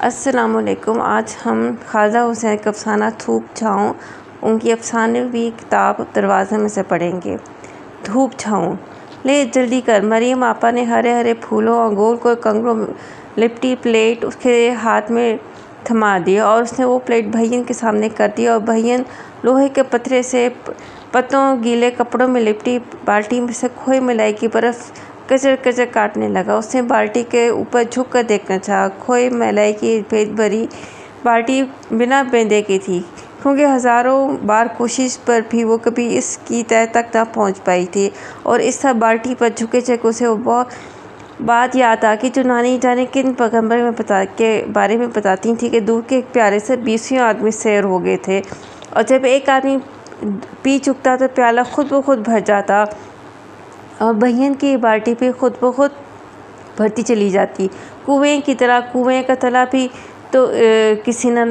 अस्सलामुअलैकुम। आज हम ख्वाजा हुसैन का अफ़साना धूप छाँव उनकी अफ़सानवी किताब दरवाज़े में से पढ़ेंगे। धूप छाँव। ले जल्दी कर, मरियम आपा ने हरे हरे फूलों और गोल गोल कंगरों में लिपटी प्लेट उसके हाथ में थमा दी और उसने वो प्लेट भैयन के सामने कर दी और भैयन लोहे के पत्थरे से पत्तों गीले कपड़ों में लिपटी बाल्टी में से खोए मलाई की बर्फ़ कचर कचर काटने लगा। उसने बाल्टी के ऊपर झुक कर देखना चाहा। खोए मलाई की भेद भरी बाल्टी बिना बेंधे की थी, क्योंकि हज़ारों बार कोशिश पर भी वो कभी इसकी तह तक ना पहुंच पाई थी। और इस सब बाल्टी पर झुके झुके उसे वो बहुत बात याद आ कि जो नानी जाने किन पैगंबर में के बारे में बताती थी कि दूर के एक प्यारे से 20 आदमी सैर हो गए थे, और जब एक आदमी पी चुकता तो प्याला खुद ब खुद भर जाता और भैयन की बाल्टी भी खुद ब खुद भरती चली जाती। कुएं की तरह कुएं का तला भी तो किसी ने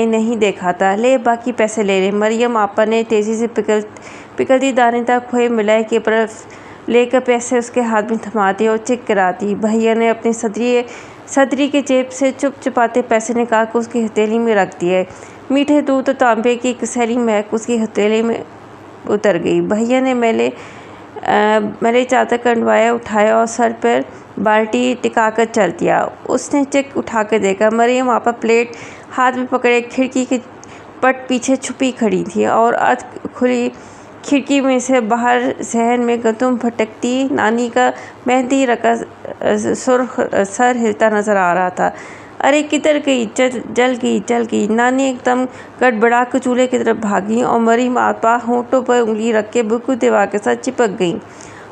नहीं देखा था। ले बाकी पैसे ले ले। मरियम आपा ने तेज़ी से पिघलती दानेदार खोए मलाई की बर्फ़ लेकर पैसे उसके हाथ में थमा दिए और चिक करा दी। भैया ने अपनी सदरी के जेब से चुप चुपाते पैसे निकाल कर उसकी हथेली में रख दिए। मीठे दूध और तांबे की कसैली महक उसकी हथेली में उतर गई। भैया ने मैंने चादर कंडवाया उठाया और सर पर बाल्टी टिकाकर चल दिया। उसने चिक उठाकर देखा। मरियम आपा प्लेट हाथ में पकड़े खिड़की के पट पीछे छुपी खड़ी थी और अर्ध खुली खिड़की में से बाहर सहन में गंदम भटकती नानी का मेहंदी रखा सुर्ख सर हिलता नजर आ रहा था। अरे किधर गई? जल गई। नानी एकदम गड़बड़ा कर चूल्हे की तरफ भागी और मरियम आपा होंठों पर उंगली रख के बिल्कुल दीवार के साथ चिपक गई।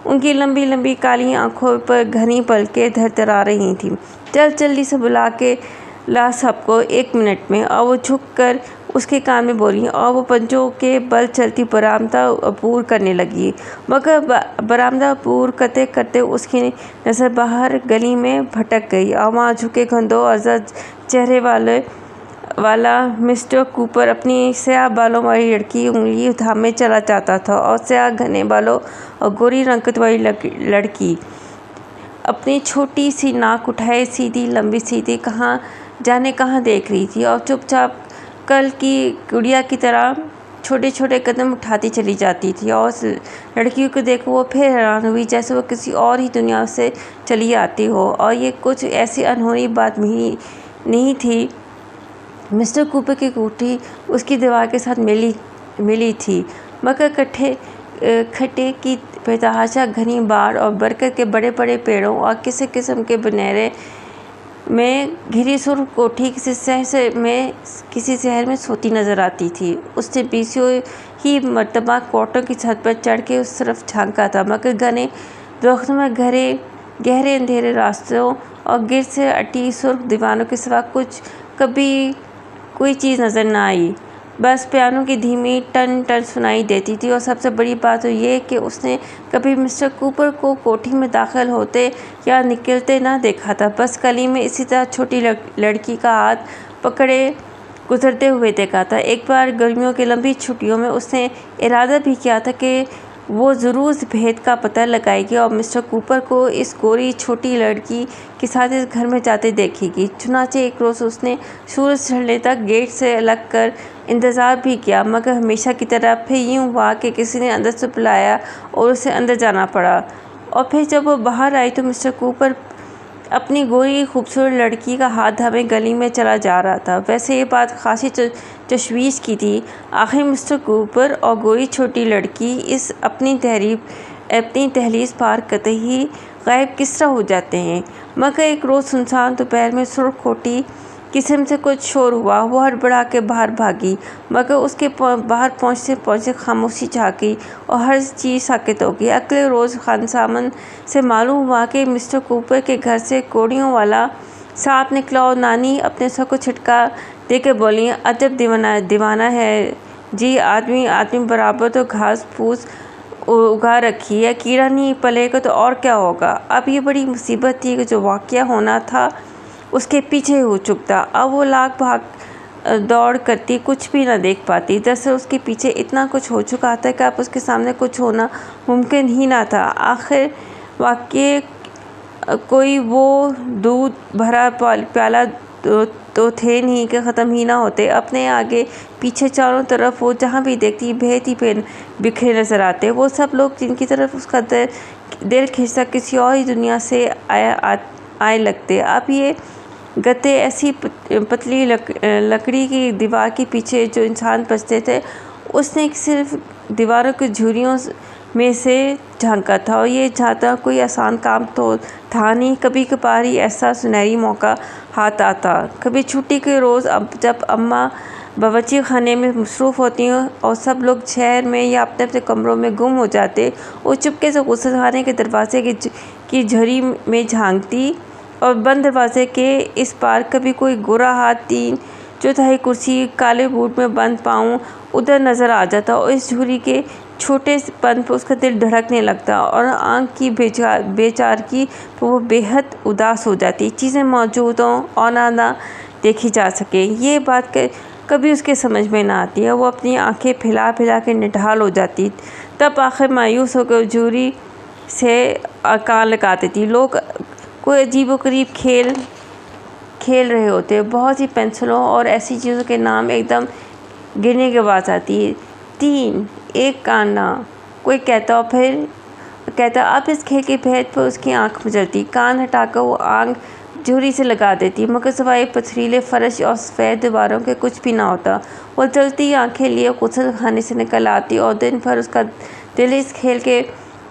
उनकी लंबी लंबी काली आंखों पर घनी पलकें धड़धड़ा रही थीं। चल जल्दी से बुला के ला सबको 1 मिनट में। और वो झुक कर उसके कान में बोली और वो पंजों के बल चलती बरामदा अबूर करने लगी। मगर बरामदा अबूर करते करते उसकी नज़र बाहर गली में भटक गई और वहाँ झुके घंधों अज़द चेहरे वाला मिस्टर कूपर अपनी स्याह बालों वाली लड़की उंगली थामे चला जाता था, और स्याह घने बालों और गोरी रंगत वाली लड़की अपनी छोटी सी नाक उठाए सीधी लंबी सीधी कहाँ जाने कहाँ देख रही थी और चुपचाप कल की गुड़िया की तरह छोटे छोटे कदम उठाती चली जाती थी। और उस लड़की को देखो वो फिर हैरान हुई, जैसे वो किसी और ही दुनिया से चली आती हो, और ये कुछ ऐसी अनहोनी बात नहीं थी। मिस्टर कूपर की कोठी उसकी दीवार के साथ मिली थी, मगर खट्टे की बेतहाशा घनी बाड़ और बरगद के बड़े बड़े पेड़ों और किसी किस्म के बनेरे में घिरी सुर्ख कोठी किसी शहर में सोती नज़र आती थी। उसने 20 ही मरतबा कोठों की छत पर चढ़ के उस तरफ झांका था, मगर घने दरख्तों में गहरे अंधेरे रास्तों और गिर से अटी सुर्ख दीवानों के सिवा कभी कोई चीज़ नज़र न आई। बस पियानो की धीमी टन टन सुनाई देती थी। और सबसे बड़ी बात तो ये कि उसने कभी मिस्टर कूपर को कोठी में दाखिल होते या निकलते ना देखा था। बस गली में इसी तरह छोटी लड़की का हाथ पकड़े गुजरते हुए देखा था। एक बार गर्मियों की लंबी छुट्टियों में उसने इरादा भी किया था कि वो ज़रूर इस भेद का पता लगाएगी और मिस्टर कूपर को इस गोरी छोटी लड़की के साथ इस घर में जाते देखेगी। चुनाचे एक रोज़ उसने सूरज चढ़ने तक गेट से अलग कर इंतज़ार भी किया, मगर हमेशा की तरह फिर यूँ हुआ कि किसी ने अंदर से बुलाया और उसे अंदर जाना पड़ा। और फिर जब वो बाहर आई तो मिस्टर कूपर अपनी गोरी खूबसूरत लड़की का हाथ थामे गली में चला जा रहा था। वैसे ये बात खासी तशवीश की थी। आखिर मिस्टर कूपर और गोरी छोटी लड़की इस अपनी तहलीज़ पार करते ही गायब किस तरह हो जाते हैं। मगर एक रोज़ सुनसान दोपहर में सुर्ख कोठी किस्म से कुछ शोर हुआ। वो हड़बड़ा के बाहर भागी, मगर उसके बाहर पहुँचते खामोशी छा गई और हर चीज़ साकित हो गई। अगले रोज़ खानसामन से मालूम हुआ कि मिस्टर कूपर के घर से कोड़ियों वाला सांप निकला और नानी अपने सर को छिटका देकर बोली, अजब दीवाना है जी, आदमी बराबर तो घास फूस उगा रखी है, कीड़ा नहीं पलेगा तो और क्या होगा। अब ये बड़ी मुसीबत थी कि जो वाक़या होना था उसके पीछे हो चुकता। अब वो लाख भाग दौड़ करती कुछ भी ना देख पाती। दरअसल उसके पीछे इतना कुछ हो चुका था कि अब उसके सामने कुछ होना मुमकिन ही ना था। आखिर वाक़ई कोई वो दूध भरा प्याला तो थे नहीं कि ख़त्म ही ना होते। अपने आगे पीछे चारों तरफ वो जहाँ भी देखती भेद ही भेद बिखरे नज़र आते। वो सब लोग जिनकी तरफ उसका दिल खिंचता किसी और ही दुनिया से आए लगते। अब ये गत्ते ऐसी पतली लकड़ी की दीवार के पीछे जो इंसान बचते थे, उसने सिर्फ दीवारों की झुर्रियों में से झांका था, और ये झांकना कोई आसान काम तो था नहीं। कभी कभार ही ऐसा सुनहरी मौका हाथ आता। कभी छुट्टी के रोज़ जब अम्मा बावर्ची खाने में मसरूफ़ होती और सब लोग शहर में या अपने अपने कमरों में गुम हो जाते, वो चुपके से गुस्लखाने के दरवाजे की झुर्री में झांकती, और बंद दरवाजे के इस पार कभी कोई गोरा हाथ 3/4 कुर्सी काले बूट में बंद पाँव उधर नज़र आ जाता, और इस झुर्री के छोटे पन पर उसका दिल धड़कने लगता, और आँख की बेचारगी पर वो बेहद उदास हो जाती। चीज़ें मौजूद हों और ना देखी जा सके, ये बात कभी उसके समझ में ना आती है। वो अपनी आंखें फैला के निढाल हो जाती। तब आखिर मायूस होकर झुर्री से कान लगा देती। लोग कोई अजीबोगरीब खेल रहे होते। बहुत सी पेंसिलों और ऐसी चीज़ों के नाम एकदम गिरने की आवाज़ आती है। 3, 1 काना, कोई कहता, और फिर कहता। अब इस खेल के भेद पर उसकी आंख मचलती। कान हटाकर वो आंख झुर्री से लगा देती, मगर सिवाय पथरीले फर्श और सफ़ेद दीवारों के कुछ भी ना होता। वो जलती आंखें लिए गुस्लखाने से निकल आती, और दिन भर उसका दिल इस खेल के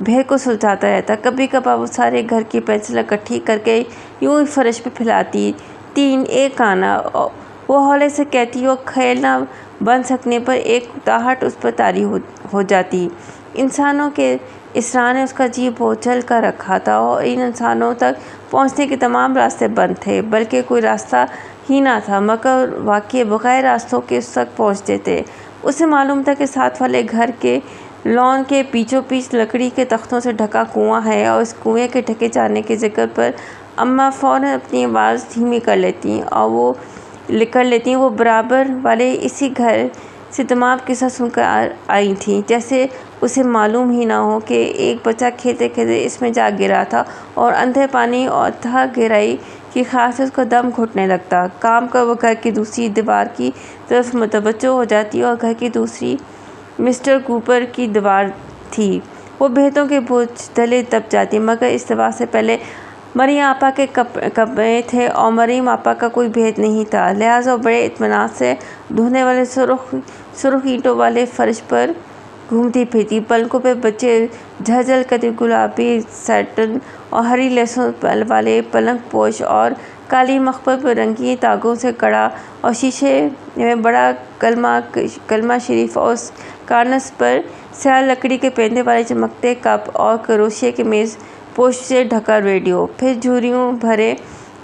भेद को सुलझाता रहता। कभी कभार वो सारे घर की पेंसिल इकट्ठी करके यूं ही फर्श पे फैलाती। 3, 1 काना, वो हौले से कहती, और खेल ना बन सकने पर एक उताहट उस पर तारी हो जाती। इंसानों के इसरार ने उसका जी बोझल कर रखा था, और इन इंसानों तक पहुंचने के तमाम रास्ते बंद थे, बल्कि कोई रास्ता ही ना था, मगर वाकई बगैर रास्तों के उस तक पहुंचते थे। उसे मालूम था कि साथ वाले घर के लॉन के बीचों बीच लकड़ी के तख्तों से ढका कुआं है, और इस कुएं के ढके जाने के जिक्र पर अम्मा फ़ौरन अपनी आवाज़ धीमी कर लेती, और वो बराबर वाले इसी घर से तमाम किस्सा सुनकर आई थी, जैसे उसे मालूम ही ना हो कि एक बच्चा खेलते खेलते इसमें जा गिरा था, और अंधे पानी और था गहराई की खास से उसका दम घुटने लगता। काम कर वो घर की दूसरी दीवार की तरफ मुतवज्जो हो जाती, और घर की दूसरी मिस्टर कूपर की दीवार थी। वो भेदों के बोझ तले दब जाती, मगर इस दीवार से पहले मरियम आपा के कमरे थे, और मरियम आपा का कोई भेद नहीं था। लिहाजा बड़े इत्मीनान से धोने वाले सुर्ख ईंटों वाले फर्श पर घूमती फिरती। पलकों पे बच्चे झलझल करते गुलाबी सैटन और हरी लहसुन वाले पलंग पोश, और काली मखमल पर रंगीन तागों से कड़ा, और शीशे में बड़ा कलमा शरीफ, और कार्नस पर स्याह लकड़ी के पेंदे वाले चमकते कप, और क्रोशिया के मेज़ पोश से ढका रेडियो। फिर झुर्रियों भरे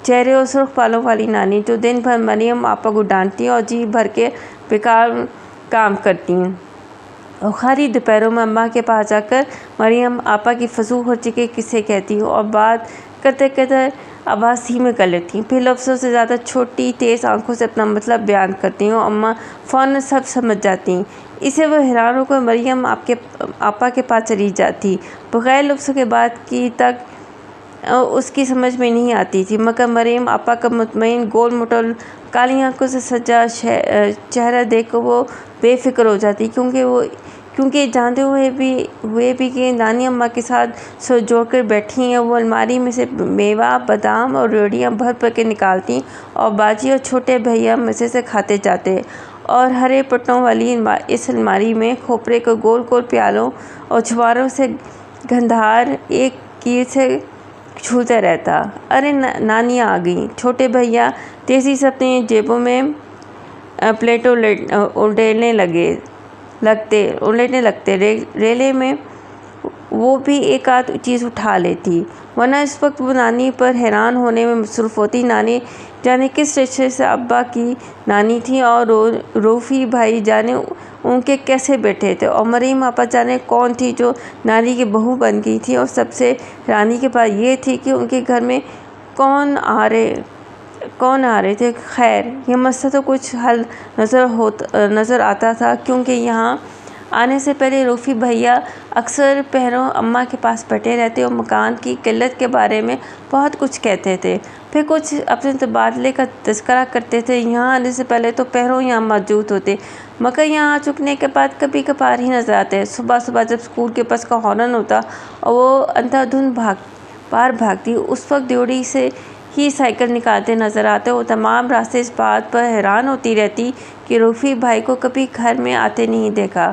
चेहरे और सुर्ख बालों वाली नानी, जो दिन भर मरियम आपा को डांटती और जी भर के बेकार काम करती। और खाली दोपहरों में अम्मा के पास जाकर मरियम आपा की फजूल खर्ची के किस्से कहती हूँ, और बात करते करते आवाज़ धीमी कर लेती। फिर लफ्ज़ों से ज़्यादा छोटी तेज़ आंखों से अपना मतलब बयान करती हूँ। अम्मा फ़ौरन सब समझ जाती। इसे वो हैरान होकर मरियम आपा के पास चली जाती। बगैर लफ्ज़ों के बात की तक उसकी समझ में नहीं आती थी, मगर मरियम आपा का मुतमईन गोल मोटल काली आंखों से सजा चेहरा देखकर वो बेफिक्र हो जाती, क्योंकि जानते हुए भी कि नानी अम्मा के साथ सो जोड़कर बैठी हैं। वो अलमारी में से मेवा बादाम और रोटियां भर के निकालती, और बाजी और छोटे भैया मज़े से खाते जाते, और हरे पट्टों वाली इस अलमारी में खोपरे को गोल गोल प्यालों और छुआरों से गंधार एक कील से छूता रहता। अरे नानी आ गई। छोटे भैया तेज़ी से अपनी जेबों में प्लेटों उल्टेने लगते। रेले में वो भी एक आध चीज़ उठा लेती, वरना इस वक्त वो नानी पर हैरान होने में मसरूफ़ होती। नानी जाने किस रिश्ते से अब्बा की नानी थी, और रोफ़ी भाई जाने उनके कैसे बैठे थे, और मरियम आपा जाने कौन थी जो नानी की बहू बन गई थी। और सबसे रानी के पास ये थी कि उनके घर में कौन आ रहे थे। खैर, यह मसला तो कुछ हल नज़र आता था, क्योंकि यहाँ आने से पहले रूफ़ी भैया अक्सर पहरों अम्मा के पास बैठे रहते और मकान की किल्लत के बारे में बहुत कुछ कहते थे। फिर कुछ अपने तबादले का तज़किरा करते थे। यहाँ आने से पहले तो पहरों यहाँ मौजूद होते, मगर यहाँ आ चुकने के बाद कभी कभार ही नजर आते। सुबह सुबह जब स्कूल के बस का हॉर्न होता और वो अंधाधुंध बाहर भागती, उस वक्त ड्योढ़ी से ही साइकिल निकालते नज़र आते। वो तमाम रास्ते इस बात पर हैरान होती रहती कि रफ़ी भाई को कभी घर में आते नहीं देखा।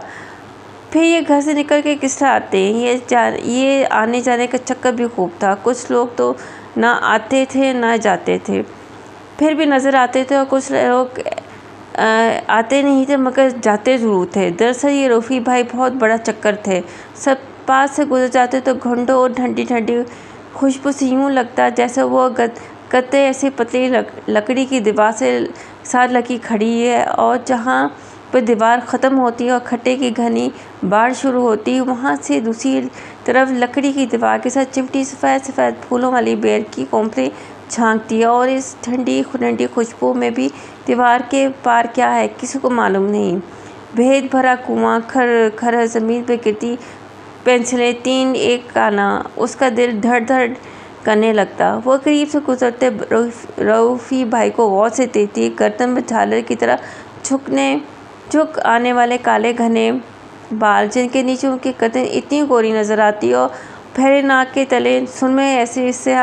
फिर ये घर से निकल के किस तरह आते हैं, ये आने जाने का चक्कर भी खूब था। कुछ लोग तो ना आते थे ना जाते थे, फिर भी नज़र आते थे, और कुछ लोग आते नहीं थे मगर जाते ज़रूर थे। दरअसल ये रफ़ी भाई बहुत बड़ा चक्कर थे। सब पास से गुजर जाते तो घंटों और ठंडी ठंडी खुशबू से यूँ लगता जैसे वो गत्ते ऐसी पतली लकड़ी की दीवार से साथ लगी खड़ी है, और जहाँ पर दीवार ख़त्म होती है और खट्टे की घनी बाढ़ शुरू होती है, वहाँ से दूसरी तरफ लकड़ी की दीवार के साथ चिमटी सफ़ेद सफ़ेद फूलों वाली बेर की कोंपली झांकती है। और इस ठंडी ठंडी खुशबू में भी दीवार के पार क्या है किसी को मालूम नहीं। भेद भरा कुआं, खर खर ज़मीन पर गिरती पेंसिलें, तीन एक काना, उसका दिल धड़ धड़ करने लगता। वो करीब से गुजरते रऊफ़ी भाई को गौर से देखती। गर्दन में झालर की तरह झुक आने वाले काले घने बाल, जिनके नीचे उनकी गर्दन इतनी गोरी नज़र आती, और फहरे नाक के तले सुनमे ऐसे इससे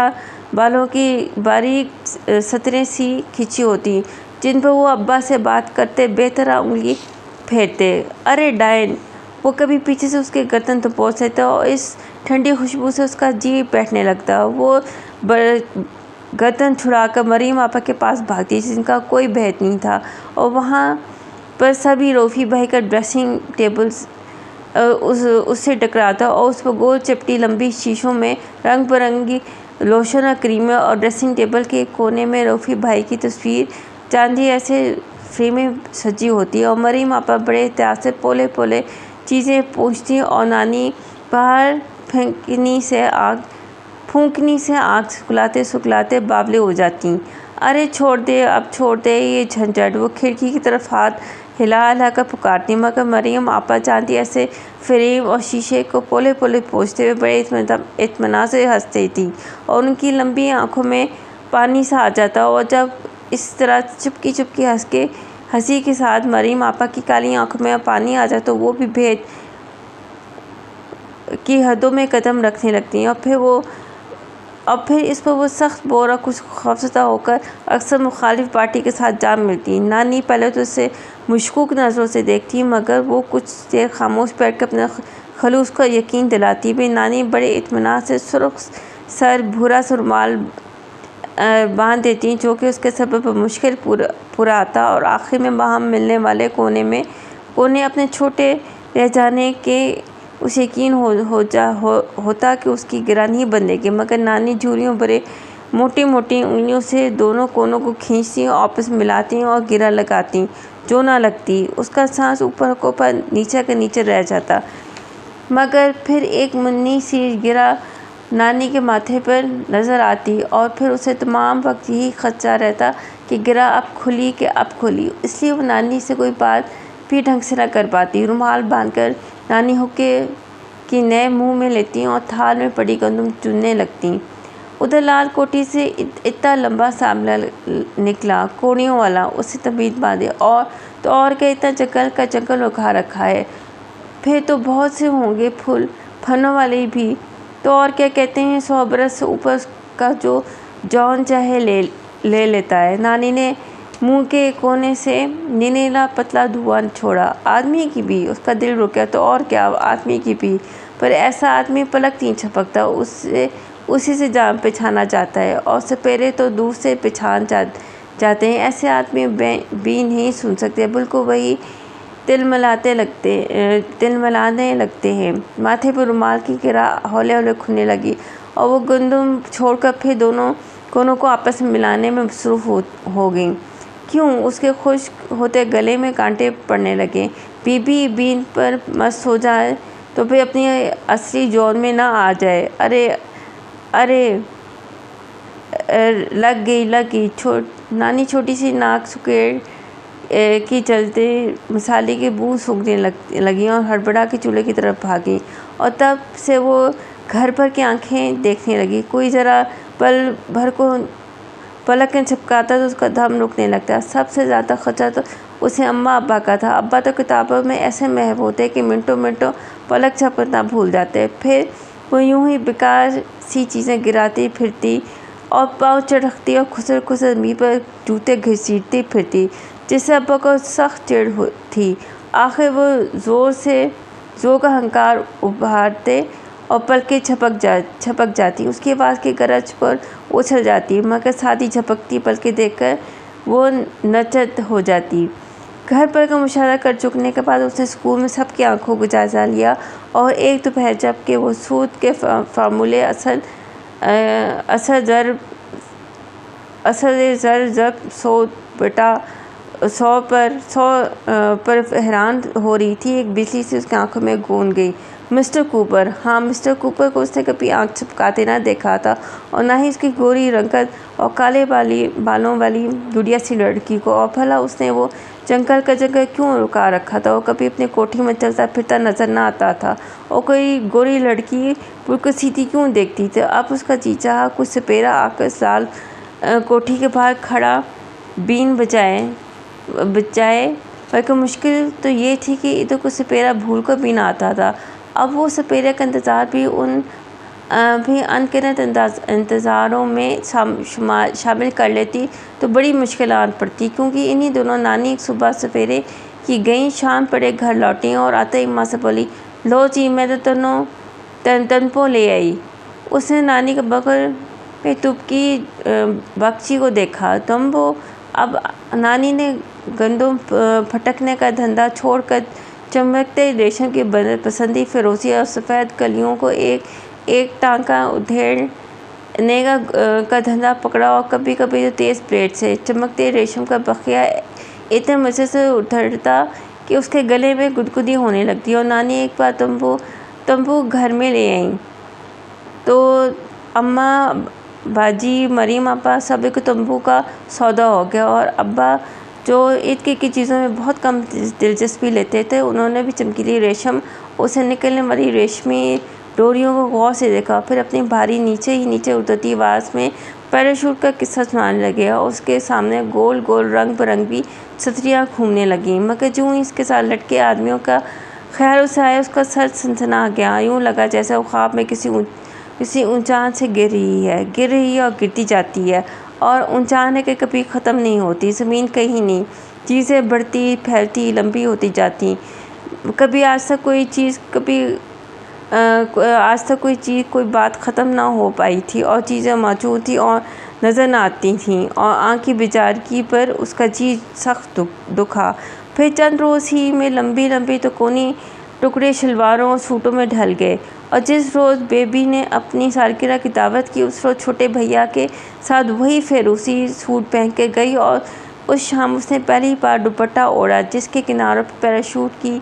बालों की बारीक सतरें सी खिंची होती, जिन पर वो अब्बा से बात करते बेतरह उंगली फेरते। अरे डायन! वो कभी पीछे से उसके गर्दन तो पहुँच लेता और इस ठंडी खुशबू से उसका जी बैठने लगता। वो गर्दन छुड़ाकर मरीम आपा के पास भागती, जिनका कोई भेद नहीं था, और वहाँ पर सभी रफ़ी भाई का ड्रेसिंग टेबल उससे टकराता, और उस पर गोल चपटी लंबी शीशों में रंग बिरंगी लोशन और क्रीमें, और ड्रेसिंग टेबल के कोने में रफ़ी भाई की तस्वीर चांदी ऐसे फ्रेमें सजी होती है। और मरीम आपा बड़े एहतियात से पोले पोले चीज़ें पूछती, और नानी बाहर फूंकनी से आग सुखलाते बावले हो जाती। अरे छोड़ दे, अब छोड़ दे ये झंझट। वो खिड़की की तरफ हाथ हिला कर पुकारती, मगर मरीम आपा जानती ऐसे फ्रेम और शीशे को पोले पोले पोंछते हुए बड़े इत्मीनान से हंसती थी, और उनकी लंबी आंखों में पानी सा आ जाता। और जब इस तरह चुपकी चुपकी हंसी के साथ मरीम आपा की काली आंखों में पानी आ जाए तो वो भी भेद की हदों में कदम रखने लगती हैं। और फिर इस पर वो सख्त बोर और कुछ खौफज़दा होकर अक्सर मुखालिफ पार्टी के साथ जा मिलती। नानी पहले तो उसे मुशकूक नज़रों से देखती, मगर वो कुछ देर खामोश बैठकर अपने खलूस का यकीन दिलाती भी। नानी बड़े इत्मीनान से सुर्ख सर भूरा सा रुमाल बांध देती, जो कि उसके सबब मुश्किल पूरा आता, और आखिर में वहाँ मिलने वाले कोने अपने छोटे रह जाने के उसे यकीन होता कि उसकी गिरा नहीं बंधेगी। मगर नानी झुर्रियों भरे मोटी मोटी उंगलियों से दोनों कोनों को खींचती, आपस में मिलाती और गिरा लगाती, जो ना लगती। उसका सांस ऊपर को पर नीचे का नीचे रह जाता, मगर फिर एक मुन्नी सी गिरा नानी के माथे पर नज़र आती, और फिर उसे तमाम वक्त यही खदशा रहता कि गिरा अब खुली। इसलिए वो नानी से कोई बात भी ढंग से न कर पाती। रुमाल बांधकर नानी हुक्के की नए मुंह में लेती और थाल में पड़ी गंदम चुनने लगती। उधर लाल कोठी से इतना लंबा सामला निकला, कोड़ियों वाला, उसे तबीयत बांधे, और क्या इतना जंगल का जंगल उखा रखा है। फिर तो बहुत से होंगे फलों वाले भी, तो और क्या कहते हैं, 100 बरस से ऊपर का जो जौन चाहे ले लेता है। नानी ने मुंह के कोने से नीला पतला धुआं छोड़ा। आदमी की भी, उसका दिल रुका, तो और क्या, आदमी की भी, पर ऐसा आदमी पलक नहीं झपकता, उसी से जान पहचाना जाता है, और सपेरे तो दूर से पहचान जाते हैं। ऐसे आदमी भी नहीं सुन सकते, बिल्कुल वही तिलमिलाने लगते हैं। माथे पर रुमाल की गिरा हौले हौले खुलने लगी, और वो गंदम छोड़कर फिर दोनों कोनों को आपस में मिलाने में मसरूफ़ हो गई। क्यों? उसके खुश्क होते गले में कांटे पड़ने लगे। बीबी बीन पर मस्त हो जाए तो फिर अपनी असली जौन में ना आ जाए। अरे लग गई। नानी छोटी सी नाक सुकेड़ की चलते मसाले की बू सूखने लगी और हड़बड़ा के चूल्हे की तरफ भागी, और तब से वो घर भर की आंखें देखने लगी। कोई ज़रा पल भर को पलकें झपकाता तो उसका दम रुकने लगता। सबसे ज़्यादा खतरा तो उसे अम्मा अब्बा का था। अब्बा तो किताबों में ऐसे महव होते कि मिनटों मिनटों पलक झपकना भूल जाते। फिर वो यूं ही बेकार सी चीज़ें गिराती फिरती और पाँव चढ़कती और खुसर खुसर मीं पर जूते घसीटती फिरती, जिससे अब्बा को सख्त चिढ़ थी। आखिर वो जोर का हंकार उभारते और पलकें छपक जाती। उसकी आवाज़ की गरज पर उछल जाती, मगर सादी झपकती पलकें देखकर वो नचत हो जाती। घर पर का मुशाहरा कर चुकने के बाद उसने स्कूल में सबकी आंखों को जायज़ा लिया और एक दोपहर जबकि वो सूद के फार्मूले असल ज़र जब 100 पर हैरान हो रही थी, एक बिजली से उसकी आंखों में गूंज गई। Mister Cooper. हाँ, मिस्टर कूपर को उसने कभी आंख झपकाते ना देखा था, और ना ही उसकी गोरी रंगत और काले बालों वाली गुड़िया सी लड़की को। और भला उसने वो जंगल का जगह क्यों रुका रखा था? वो कभी अपनी कोठी में चलता फिरता नजर ना आता था, और कोई गोरी लड़की बिल्कुल सीधी क्यों देखती थी? अब उसका जी चाहा कुछ सपेरा आकर लाल कोठी के बाहर खड़ा बीन बजाए, बल्कि मुश्किल तो ये थी कि इधर कुछ सपेरा भूल कर भी ना आता था। अब वो सपेरे का इंतज़ार भी अनगिनत इंतज़ारों में शामिल कर लेती तो बड़ी मुश्किलात पड़ती, क्योंकि इन्हीं दोनों नानी एक सुबह सपेरे की गई, शाम पड़े घर लौटी और आते ही माँ से बोली, लो जी, मैं तो तनपो ले आई। उसने नानी के बगल में तुपकी बक्ची को देखा। तंबो। अब नानी ने गंदों फटकने का धंधा छोड़कर चमकते रेशम की पसंदी फिरोजी और सफ़ेद कलियों को एक टांका उधेड़ने का धंधा पकड़ा, और कभी कभी तो तेज़ ब्लेड से चमकते रेशम का बखिया इतने मज़े से उधड़ता कि उसके गले में गुदगुदी होने लगती। और नानी एक बार तंबू घर में ले आई तो अम्मा, बाजी, मरीम आपा सभी को तंबू का सौदा हो गया। और अब्बा, जो ईद की चीज़ों में बहुत कम दिलचस्पी लेते थे, उन्होंने भी चमकीली रेशम उसे निकलने वाली रेशमी डोरियों को गौर से देखा। फिर अपनी भारी नीचे उतरती आवाज़ में पैराशूट का किस्सा सुनाने लगे, और उसके सामने गोल गोल रंग बिरंगी छतरियाँ घूमने लगीं। मगर जो ही इसके साथ लटके आदमियों का ख्याल उसे आया, उसका सर सनसना गया। यूँ लगा जैसे वो ख्वाब में किसी ऊंचाई से गिर रही है और गिरती जाती है, और ऊंचाई है कि कभी ख़त्म नहीं होती। ज़मीन कहीं नहीं, चीज़ें बढ़ती फैलती लंबी होती जाती। कभी आज तक कोई बात ख़त्म ना हो पाई थी, और चीज़ें मौजूद थी और नज़र न आती थीं, और आँख की बेचारगी पर उसका जी सख्त दुखा। फिर चंद रोज़ ही में लंबी तो कोनी टुकड़े शलवारों और सूटों में ढल गए। और जिस रोज़ बेबी ने अपनी सालगिरह की दावत की, उस रोज़ छोटे भैया के साथ वही फेरूसी सूट पहन के गई, और उस शाम उसने पहली बार दुपट्टा ओढ़ा जिसके किनारों पर पैराशूट की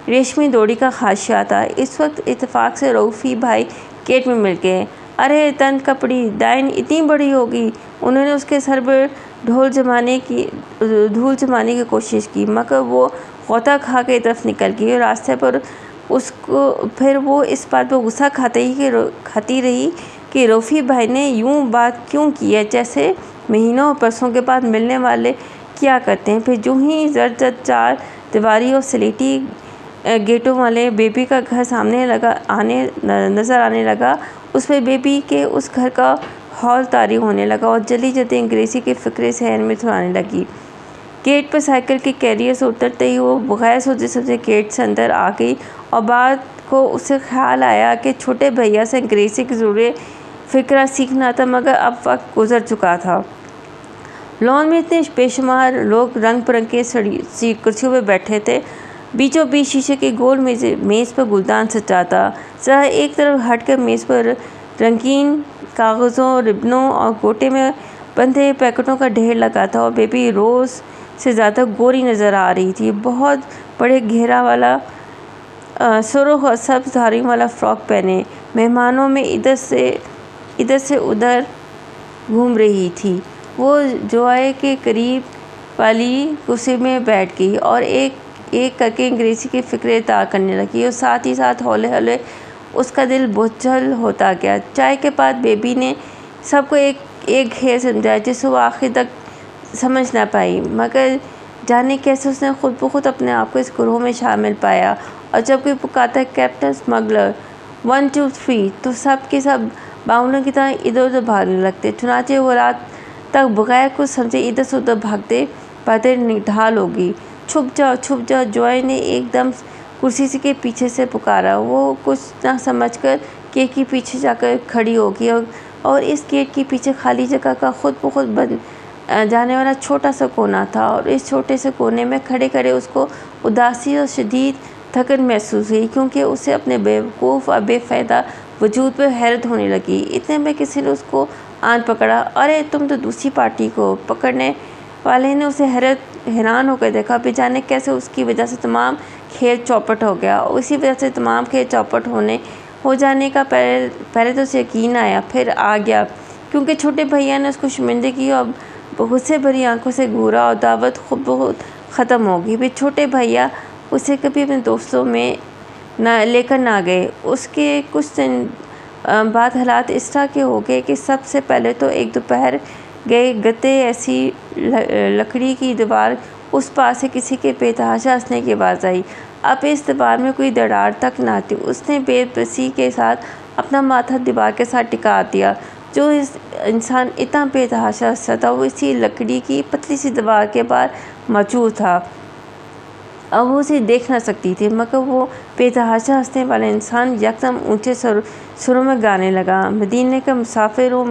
रेशमी डोरी का खासिया था। इस वक्त इत्तेफाक से रऊफ़ी भाई गेट में मिल गए। अरे तन कपड़ी, डाइन इतनी बड़ी होगी। उन्होंने उसके सर पर धूल जमाने की कोशिश की, मगर वो गौता खा के तरफ निकल गई। और रास्ते पर फिर वो इस बात पर गुस्सा खाती रही कि रऊफ़ी भाई ने यूँ बात क्यों की है, जैसे महीनों और बरसों के बाद मिलने वाले क्या करते हैं। फिर जो ही जर्जर चार दीवारी और स्लेटी गेटों वाले बेबी का घर सामने नज़र आने लगा, उस पर बेबी के उस घर का हौल तारी होने लगा, और जल्दी अंग्रेज़ी के फ़िक्रे सहन में थुराने लगी। गेट पर साइकिल के कैरियर से उतरते ही वो बगैर सोचे समझे गेट से अंदर आ गई, और बाद को उसे ख्याल आया कि छोटे भैया से अंग्रेज़ी के ज़रूरी फ़िक्रा सीखना था, मगर अब वक्त गुजर चुका था। लॉन में इतने बेशुमार लोग रंग बिरंगे सी कुर्सियों पर बैठे थे। बीचों बीच शीशे के गोल मेज़ पर गुलदान सजा था। जरा एक तरफ हटकर मेज़ पर रंगीन कागज़ों, रिबनों और गोटे में बंधे पैकेटों का ढेर लगा था, और बेबी रोज़ से ज़्यादा गोरी नज़र आ रही थी। बहुत बड़े घेरा वाला सुर्ख और सब्ज़ धारियों वाला फ़्रॉक पहने मेहमानों में इधर से उधर घूम रही थी। वो जोए के करीब वाली कुर्सी में बैठ गई और एक करके अंग्रेज़ी की फ़िक्रें अदा करने लगी, और साथ ही साथ हौले हौले उसका दिल बोझल होता गया। चाय के बाद बेबी ने सबको एक एक खेल समझाया जिसे वो आखिर तक समझ ना पाई, मगर जाने कैसे उसने खुद ब खुद अपने आप को इस ग्रोह में शामिल पाया। और जब कोई पुकारता है कैप्टन स्मगलर 1 2 3 तो सब के सब बाउलों की तरह इधर उधर भागने लगते। चुनाचे वो रात तक बगैर कुछ समझे इधर से उधर भागते भागते निढाल होगी। छुप जाओ छुप जाओ, जॉय ने एकदम कुर्सी से के पीछे से पुकारा। वो कुछ ना समझकर गेट के पीछे जाकर खड़ी होगी और इस गेट के पीछे खाली जगह का खुद ब खुद बन जाने वाला छोटा सा कोना था। और इस छोटे से कोने में खड़े खड़े उसको उदासी और शदीद थकन महसूस हुई, क्योंकि उसे अपने बेवकूफ़ और बेफ़ायदा वजूद पर हैरत होने लगी। इतने में किसी ने उसको आन पकड़ा। अरे तुम तो दूसरी पार्टी को। पकड़ने वाले ने उसे हैरान होकर देखा। बेचाने कैसे उसकी वजह से तमाम खेल चौपट हो गया। उसी वजह से तमाम खेल चौपट हो जाने का पहले तो उसे यकीन आया, फिर आ गया, क्योंकि छोटे भैया ने उसको शर्मिंदगी और गुस्से भरी आंखों से घूरा और दावत खुद बहुत ख़त्म हो गई। वे छोटे भैया उसे कभी अपने दोस्तों में लेकर ना गए। उसके कुछ दिन बाद हालात इस तरह के हो गए कि सबसे पहले तो एक दोपहर गए गते ऐसी लकड़ी की दीवार उस पार से किसी के बेतहाशा हंसने की आवाज़ आई। अब इस दीवार में कोई दरार तक ना थी। उसने बेबसी के साथ अपना माथा दीवार के साथ टिका दिया। जो इस इंसान इतना बेतहाशा हंसा था वो इसी लकड़ी की पतली सी दीवार के बाहर मौजूद था। अब वो उसे देख ना सकती थी, मगर वो बेतहाशा हंसने वाला इंसान यकदम ऊंचे सुरों में गाने लगा। मदीने का मुसाफिर हो,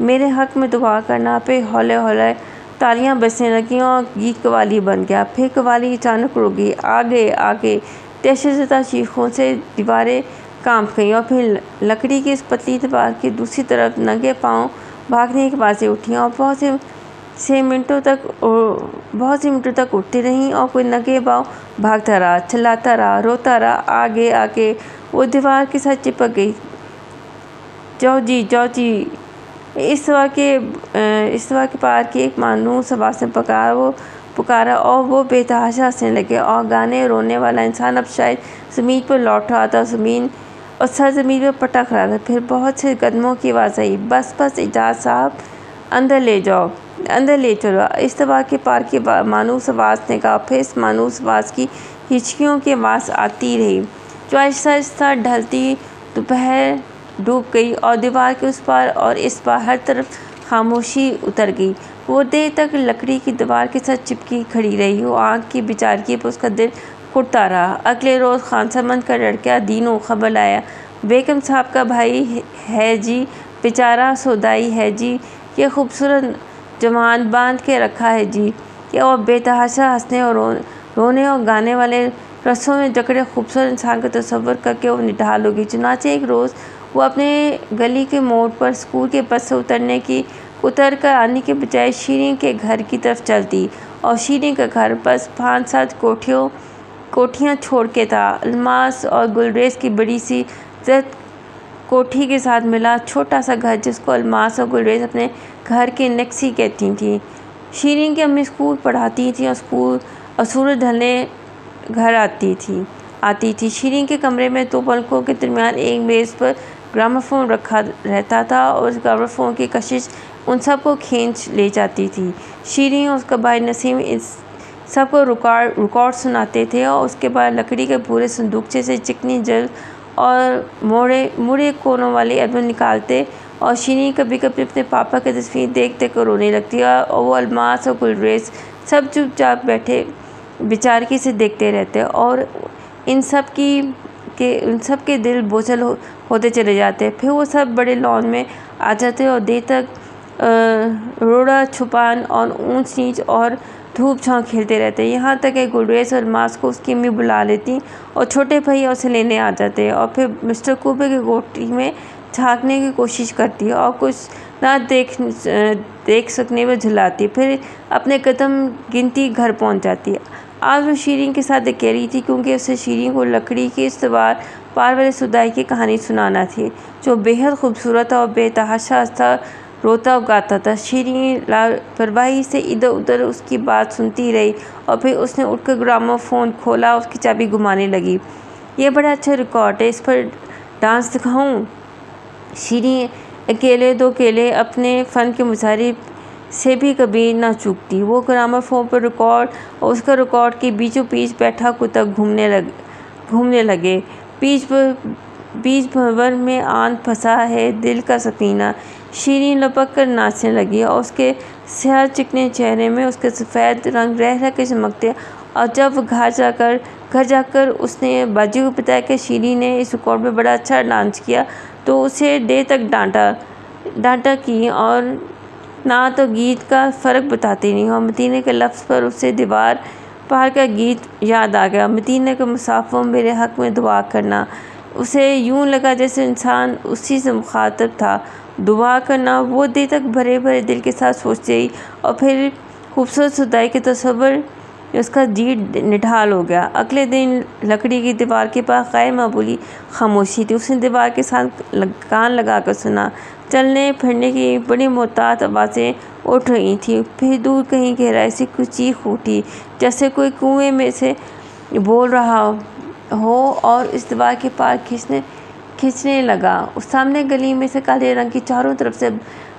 मेरे हक़ में दुआ करना। पे हौले हौले तालियां बजने लगीं और गीत कवाली बन गया। फिर कवाली अचानक रुक गई। आगे आगे दहशतज़दा चीखों से दीवारें कांप गईं और फिर लकड़ी की इस पतली दीवार की दूसरी तरफ नंगे पाँव भागने की आवाज़ें उठीं और बहुत से मिनटों तक उठती रहीं और कोई नंगे पाँव भागता रहा, चिल्लाता रहा, रोता रहा। आगे आगे वो दीवार के साथ चिपक गई। जाओ जी। इस दवा के पार की एक मानूस आवाज़ ने पुकारा और वो बेतहाशा हंसने लगे। और गाने रोने वाला इंसान अब शायद ज़मीन पर लौट रहा था और सर ज़मीन पर पटक रहा था। फिर बहुत से कदमों की आवाज़ आई। बस इजाज़ साहब, अंदर ले चलो। इस दवा के पार की मानूस आवाज़ ने कहा। फिर इस मानूस आवाज़ की हिचकियों की आवाज़ आती रही। जो आहिस्ता ढलती दोपहर डूब गई और दीवार के उस पार और इस पार हर तरफ खामोशी उतर गई। वो देर तक लकड़ी की दीवार के साथ चिपकी खड़ी रही। वो आँख की बेचारगी पर उसका दिल कुटता रहा। अगले रोज़ खानसामंद का लड़का दीनू खबर लाया, बेगम साहब का भाई है जी, बेचारा सौदाई है जी, ये खूबसूरत जवान बांध के रखा है जी। ये और बेतहाशा हंसने और रोने और गाने वाले रस्सों में जकड़े खूबसूरत इंसान का तस्वर करके वो निढाल होगी। चुनाचे एक रोज़ वो अपने गली के मोड़ पर स्कूल के बस से उतर कर आने के बजाय शीरीं के घर की तरफ चलती। और शीरीं का घर बस 5-7 कोठियाँ छोड़ के था। अलमास और गुलरेज की बड़ी सी कोठी के साथ मिला छोटा सा घर, जिसको अलमास और गुलरेज अपने घर की नक्सी कहती थी। शीरीं की अम्मी स्कूल पढ़ाती थी और सूरज ढलने घर आती थी। शीरीं के कमरे में 2 पलकों के दरमियान एक मेज़ पर ग्रामोफोन रखा रहता था और उस ग्रामोफोन की कशिश उन सबको खींच ले जाती थी। शीरीं और उसका भाई नसीम इस सबको रिकॉर्ड सुनाते थे और उसके बाद लकड़ी के पूरे संदूकचे से चिकनी जल और मुड़े कोनों वाले एल्बम निकालते। और शीरीं कभी कभी अपने पापा की तस्वीर देख कर रोने लगती और वो अलमास और गुलरेज सब चुपचाप बैठे बेचारगी से देखते रहते और इन सब के दिल बोझल होते चले जाते। फिर वो सब बड़े लॉन में आ जाते और देर तक रोड़ा छुपान और ऊंच नीच और धूप छाँव खेलते रहते। यहाँ तक कि गुलरेज और अलमास को उसकी अम्मी बुला लेती और छोटे भैया उसे लेने आ जाते और फिर मिस्टर कूबे की कोठी में झाँकने की कोशिश करती और कुछ ना देख सकने में झुलाती। फिर अपने कदम गिनती घर पहुँच जाती। आज वो शीरीं के साथ अकेली थी, क्योंकि उसे शीरीं को लकड़ी की इस दीवार पार वाले सौदाई की कहानी सुनाना थी, जो बेहद खूबसूरत और बेतहाशा हंसता रोता और गाता था। शीरीं लापरवाही से इधर उधर उसकी बात सुनती रही और फिर उसने उठकर ग्रामोफोन खोला और उसकी चाबी घुमाने लगी। ये बड़ा अच्छा रिकॉर्ड है, इस पर डांस दिखाऊं? शीरीं अकेले दो केले अपने फ़न के मुजाहरे से भी कभी ना चूकती। वो ग्रामोफोन पर रिकॉर्ड और उसका रिकॉर्ड के बीचों बीच बैठा कुत्ता घूमने लगे। बीच भंवर में आन फंसा है दिल का सफीना। शीरीन लपक कर नाचने लगी और उसके स्याह चिकने चेहरे में उसके सफ़ेद रंग रह रह के चमकते। और जब घर जाकर उसने बाजी को बताया कि शीरीन ने इस रिकॉर्ड में बड़ा अच्छा डांस किया, तो उसे देर तक डांटा की और ना तो गीत का फ़र्क बताती नहीं। और मदीने के लफ्ज़ पर उसे दीवार पार का गीत याद आ गया, मदीने के मुसाफिर मेरे हक़ में दुआ करना। उसे यूँ लगा जैसे इंसान उसी से मुखातब था। दुआ करना, वो देर तक भरे भरे दिल के साथ सोचती रही और फिर खूबसूरत खुदाई के तस्वर उसका जी निढाल हो गया। अगले दिन लकड़ी की दीवार के पास गैर मामूली खामोशी थी। उसने दीवार के साथ कान लगा कर सुना। चलने फिरने की बड़ी मोहतात आवाज़ें उठ रही थीं। फिर दूर कहीं गहराई से कुछ चीख उठी, जैसे कोई कुएं में से बोल रहा हो और इस दीवार के पार खींचने लगा। उस सामने गली में से काले रंग की चारों तरफ से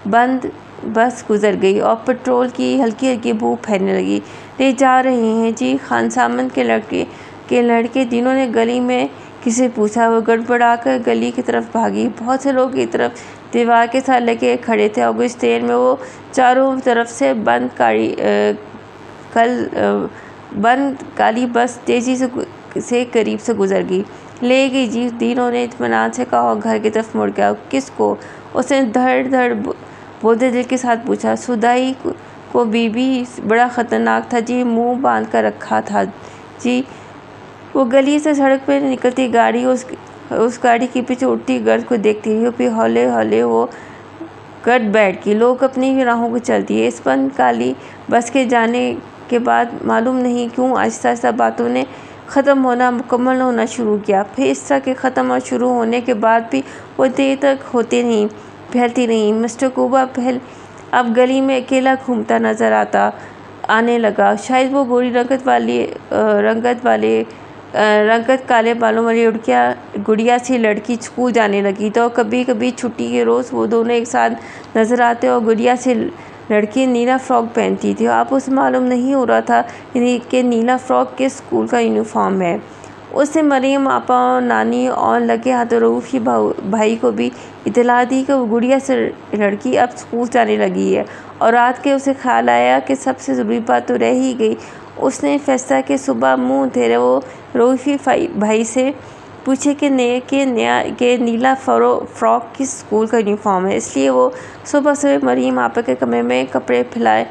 बंद बस गुजर गई और पेट्रोल की हल्की हल्की बू फैलने लगी। ले जा रहे हैं जी, खानसामंद के लड़के दिनों ने गली में किसी पूछा। वो गड़बड़ाकर गली की तरफ भागी। बहुत से लोग की तरफ दीवार के साथ लगे खड़े थे और कुछ देर में वो चारों तरफ से बंद काली बस तेज़ी से करीब से गुजर गई। ले गई जी, दिनों ने इत्मीनान से कहा और घर की तरफ मुड़ गया। किसको? उसने धड़ बोलते दिल के साथ पूछा। सुदाई को बीबी बड़ा ख़तरनाक था जी, मुंह बांध कर रखा था जी। वो गली से सड़क पर निकलती गाड़ी उस गाड़ी के पीछे उठती गर्द को देखती रही। फिर हौले हौले वो गर्द बैठ गई। लोग अपनी ही राहों को चलती है। इस बंद काली बस के जाने के बाद मालूम नहीं क्यों आहिस्ता आहिस्ता बातों ने ख़त्म होना मुकम्मल होना शुरू किया। फिर इस तरह के ख़त्म और शुरू होने के बाद भी वो देर तक फैलती रहीं। मिस्टर कूबा अब गली में अकेला घूमता नज़र आने लगा। शायद वो गोरी रंगत काले बालों वाली गुड़िया सी लड़की स्कूल जाने लगी। तो कभी कभी छुट्टी के रोज़ वो दोनों एक साथ नज़र आते और गुड़िया सी लड़की नीला फ़्रॉक पहनती थी। आप उसे मालूम नहीं हो रहा था कि नीला फ़्रॉक किस स्कूल का यूनिफॉर्म है। उसने मरीम आपा और नानी और लगे हाथों रऊफ़ भाई को भी इतला दी कि वो गुड़िया से लड़की अब स्कूल जाने लगी है। और रात के उसे ख्याल आया कि सबसे ज़रूरी बात तो रह ही गई। उसने फैसला कि सुबह मुँह धोए वो रऊफ़ी भाई से पूछे कि नीला फ़्रॉक किस स्कूल का यूनिफॉर्म है। इसलिए वो सुबह मरीम आपा के कमरे में कपड़े फैलाए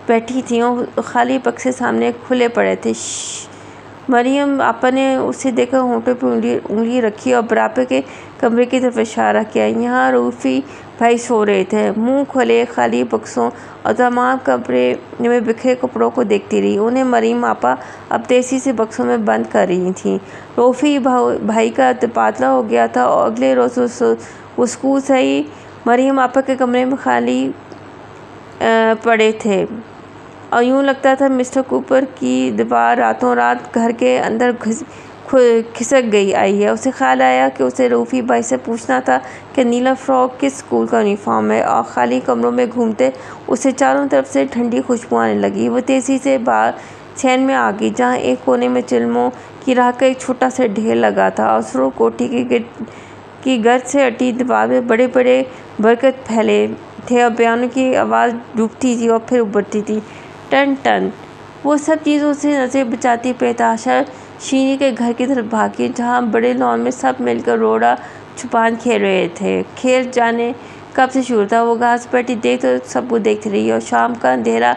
बैठी थी और खाली बक्से सामने खुले पड़े थे। मरीम आपा ने उसे देखकर होंठों पर उंगली रखी और बराबर के कमरे की तरफ इशारा किया। यहाँ रऊफ़ी भाई सो रहे थे, मुंह खोले खाली बक्सों और तमाम कमरे में बिखरे कपड़ों को देखती रही। उन्हें मरीम आपा अब तेज़ी से बक्सों में बंद कर रही थीं। रऊफ़ी भाई का तबादला हो गया था और अगले रोज़ वो स्कूल से ही मरीम आपा के कमरे में खाली पड़े थे और यूँ लगता था मिस्टर कूपर की दीवार रातों रात घर के अंदर खिसक आई है। उसे ख्याल आया कि उसे रऊफ़ी भाई से पूछना था कि नीला फ़्रॉक किस स्कूल का यूनिफॉर्म है। और खाली कमरों में घूमते उसे चारों तरफ से ठंडी खुशबू आने लगी। वो तेज़ी से बाहर चैन में आ गई, जहाँ एक कोने में चिल्मों की राख का एक छोटा सा ढेर लगा था। और कोठी की गर्द से अटी दीवार में बड़े बड़े बरगद फैले थे और बयानों की आवाज़ डूबती थी और फिर उभरती थी, टन टन। वो सब चीज़ों से नज़र बचाती बेतहाशा शीनी के घर की तरफ भागी, जहाँ बड़े लॉन में सब मिलकर रोड़ा छुपान खेल रहे थे। खेल जाने कब से शुरू था। वो घास बैठी देख तो सबको देखती रही और शाम का अंधेरा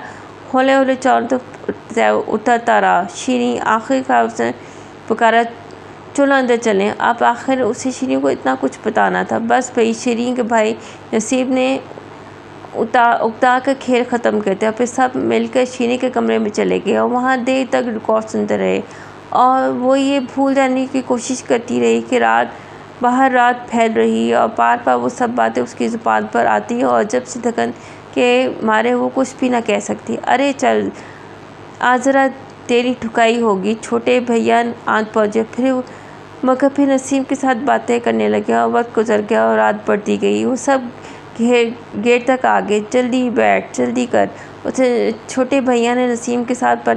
हौले हौले चारों तरफ उतरता रहा। शीनी आखिरकार उसने पुकारा, चलो अंदर चलें। अब आखिर उसे शीनी को इतना कुछ बताना था। बस भाई शीनी के भाई नसीब ने उकता कर खेल ख़त्म करते और फिर सब मिलकर शीनी के कमरे में चले गए और वहाँ देर तक रिकॉर्ड सुनते रहे। और वो ये भूल जाने की कोशिश करती रही कि बाहर रात फैल रही है और बार बार वो सब बातें उसकी ज़ुबान पर आती और जब से थकन के मारे वो कुछ भी ना कह सकती। अरे चल, आज ज़रा तेरी ठुकाई होगी। छोटे भैया आन पहुँचे। फिर नसीम के साथ बातें करने लगे और वक्त गुजर गया और रात बढ़ती गई। वो सब गेट तक आ गए। जल्दी बैठ, जल्दी कर। उसे छोटे भैया ने नसीम के साथ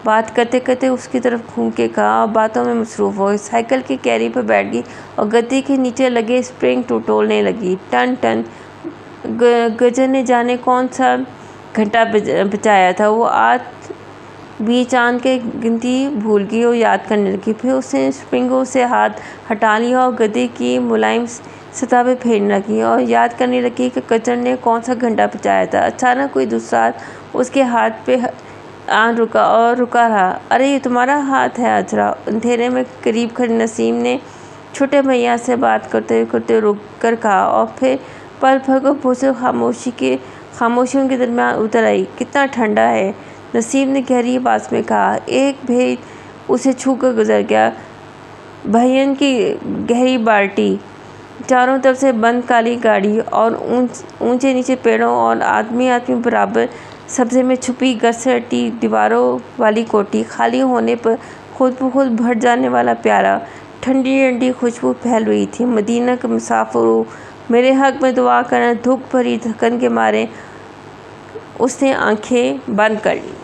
बात करते करते उसकी तरफ घूम के कहा और बातों में मसरूफ़ हो। साइकिल की कैरी पर बैठ गई और गद्दी के नीचे लगे स्प्रिंग टटोलने लगी। टन टन। गजर ने जाने कौन सा घंटा बजाया था। वो आज भी चांद के गिनती भूल गई और याद करने लगी। फिर उसने स्प्रिंगों से हाथ हटा लिया और गद्दी की मुलायम सतह पे फेरने लगी और याद करने लगी कि गजर ने कौन सा घंटा बजाया था। अचानक कोई दूसरा हाथ उसके हाथ पे रुका रहा। अरे ये तुम्हारा हाथ है अजरा। अंधेरे में करीब खड़े नसीम ने छोटे भैया से बात करते करते रुक कर कहा और फिर पल भर को पूछे खामोशियों के दरमियान उतर आई। कितना ठंडा है, नसीम ने गहरी आवाज़ में कहा। एक भेद उसे छू कर गुजर गया। भयन की गहरी बाल्टी, चारों तरफ से बंद काली गाड़ी और ऊंचे नीचे पेड़ों और आदमी बराबर सब्ज़े में छुपी गसरती दीवारों वाली कोठी, खाली होने पर खुद ब खुद भर जाने वाला प्यारा ठंडी ठंडी खुशबू फैल रही थी। मदीना के मुसाफिरों, मेरे हक में दुआ करना। धूप भरी थकन के मारे उसने आंखें बंद कर ली।